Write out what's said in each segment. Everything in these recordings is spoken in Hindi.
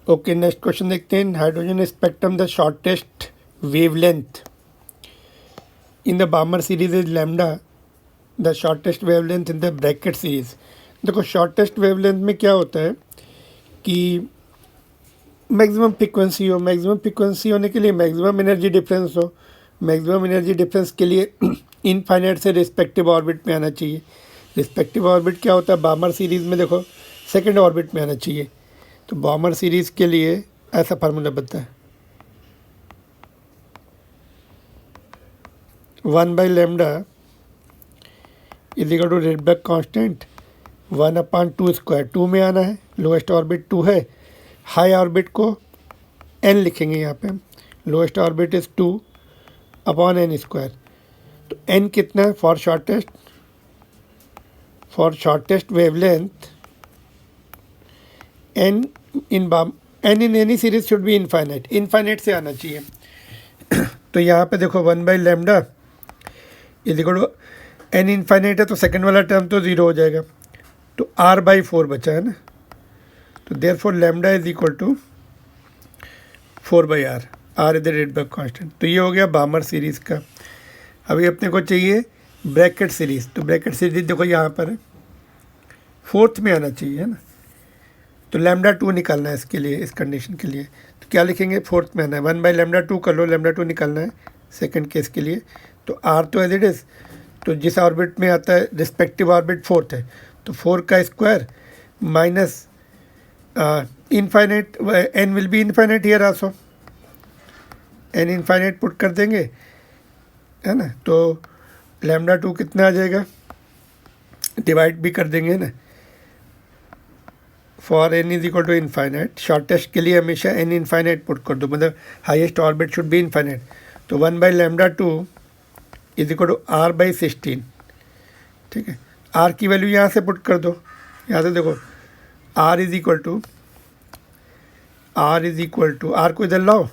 ओके, नेक्स्ट क्वेश्चन देखते हैं. Hydrogen spectrum the shortest wavelength in the बामर series is lambda. The shortest wavelength in the Brackett series. देखो शॉर्टेस्ट वेवलेंथ में क्या होता है कि मैक्सिमम फ्रीक्वेंसी हो. मैक्सिमम फ्रीक्वेंसी होने के लिए मैक्सिमम एनर्जी डिफरेंस हो. मैक्सिमम एनर्जी डिफरेंस के लिए इनफाइनाइट से रिस्पेक्टिव ऑर्बिट में आना चाहिए. रिस्पेक्टिव ऑर्बिट क्या होता है? बामर सीरीज़ में देखो सेकंड ऑर्बिट में आना चाहिए. तो बामर सीरीज़ के लिए ऐसा फार्मूला बनता है 1/λ is equal to Rydberg constant 1/2 square. 2 में आना है, लोएस्ट ऑर्बिट 2 है. हाई ऑर्बिट को n लिखेंगे यहाँ पे. Lowest orbit is 2/n square. तो n कितना है for shortest wavelength? n in any series should be infinite से आना चाहिए. तो यहाँ पे देखो 1/λ is equal to n infinite है तो सेकंड वाला टर्म तो 0 हो जाएगा. तो r/4 बचा है ना. तो therefore lambda is equal to 4/r. r is the Rydberg constant. तो ये हो गया बामर सीरीज़ का. अभी अपने को चाहिए ब्रैकेट सीरीज़. तो ब्रैकेट सीरीज देखो यहाँ पर है, फोर्थ में आना चाहिए है ना. तो λ2 निकालना है इसके लिए, इस कंडीशन के लिए. तो क्या लिखेंगे? फोर्थ में आना है. 1/λ2 कर लो, λ2 निकालना है सेकंड केस के लिए. तो r तो एज इट इज़. तो जिस ऑर्बिट में आता है रिस्पेक्टिव ऑर्बिट फोर्थ है, तो 4 का square minus infinite. n will be infinite here also. n infinite put कर देंगे है ना. तो λ2 कितना आ जाएगा? डिवाइड भी कर देंगे ना. For n is equal to infinite. Shortest के लिए हमेशा n इनफाइनाइट पुट कर दो, मतलब highest orbit should be infinite. तो 1/λ2 इज इक्वल टू r/16. ठीक है. r की वैल्यू यहाँ से पुट कर दो. यहाँ से देखो r is equal to r को इधर लाओ,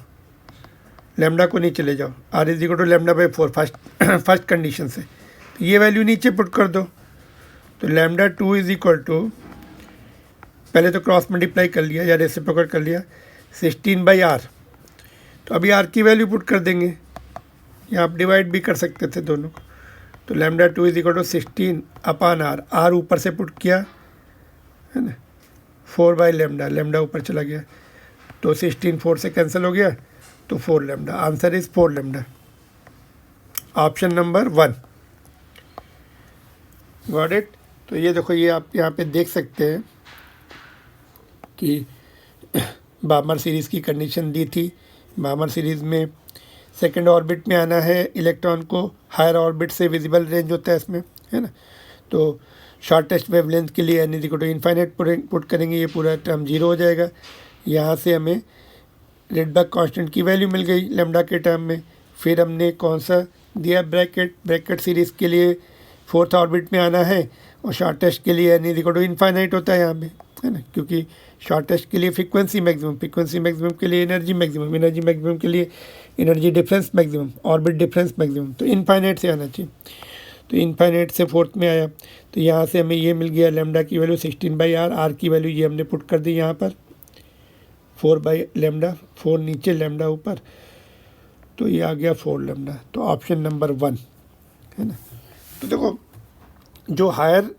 लैम्डा को नीचे ले जाओ. r is equal to λ/4 first condition से. तो ये वैल्यू नीचे पुट कर दो. तो λ2 इज इक्वल टू, पहले तो क्रॉस मल्टीप्लाई कर लिया या रेसिप्रोकल कर लिया, 16/r. तो अभी r की वैल्यू पुट कर देंगे. यहाँ आप डिवाइड भी कर सकते थे दोनों को. तो λ2 is equal to 16/r. r ऊपर से पुट किया है ना, 4/λ. लैम्डा ऊपर चला गया तो 16 4 से कैंसिल हो गया. तो 4λ. Answer is 4λ. Option number 1. Got it. तो ये देखो, ये आप यहाँ पे देख सकते हैं कि बामर सीरीज़ की कंडीशन दी थी. बामर सीरीज़ में सेकंड ऑर्बिट में आना है इलेक्ट्रॉन को. हायर ऑर्बिट से विजिबल रेंज होता है इसमें है ना. तो शॉर्टेस्ट वेवलेंथ के लिए n is equal to infinite put करेंगे, ये पूरा टर्म 0 हो जाएगा. यहाँ से हमें रेडबर्ग कांस्टेंट की वैल्यू मिल गई लैम्डा के टर्म में. फिर हमने कौन सा दिया? ब्रैकेट सीरीज़ के लिए फोर्थ ऑर्बिट में आना है, और शॉर्टेस्ट के लिए n is equal to infinite होता है यहाँ पे है ना, क्योंकि शॉर्टेस्ट के लिए फ्रीक्वेंसी मैक्सिमम के लिए एनर्जी मैक्सिमम के लिए energy difference maximum, orbit difference maximum. तो इनफाइनाइट से आना चाहिए. तो इनफाइनाइट से फोर्थ में आया. तो यहाँ से हमें ये मिल गया लैम्डा की वैल्यू 16/r. r की वैल्यू ये हमने पुट कर दी यहाँ पर 4/λ. 4 नीचे, लैम्डा ऊपर. तो ये आ गया 4λ. तो ऑप्शन नंबर 1 है ना. तो देखो, जो हायर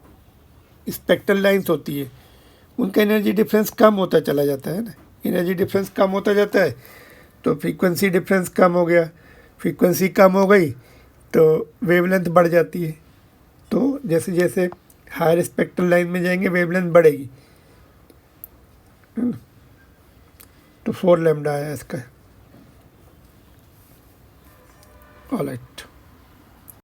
स्पेक्ट्रल लाइंस होती है उनका एनर्जी डिफरेंस कम होता चला जाता है ना. एनर्जी डिफरेंस कम होता जाता है तो फ्रीक्वेंसी डिफरेंस कम हो गया. फ्रीक्वेंसी कम हो गई तो वेवलेंथ बढ़ जाती है. तो जैसे जैसे हायर स्पेक्ट्रल लाइन में जाएंगे वेवलेंथ बढ़ेगी. तो 4λ आया इसका. ऑलराइट.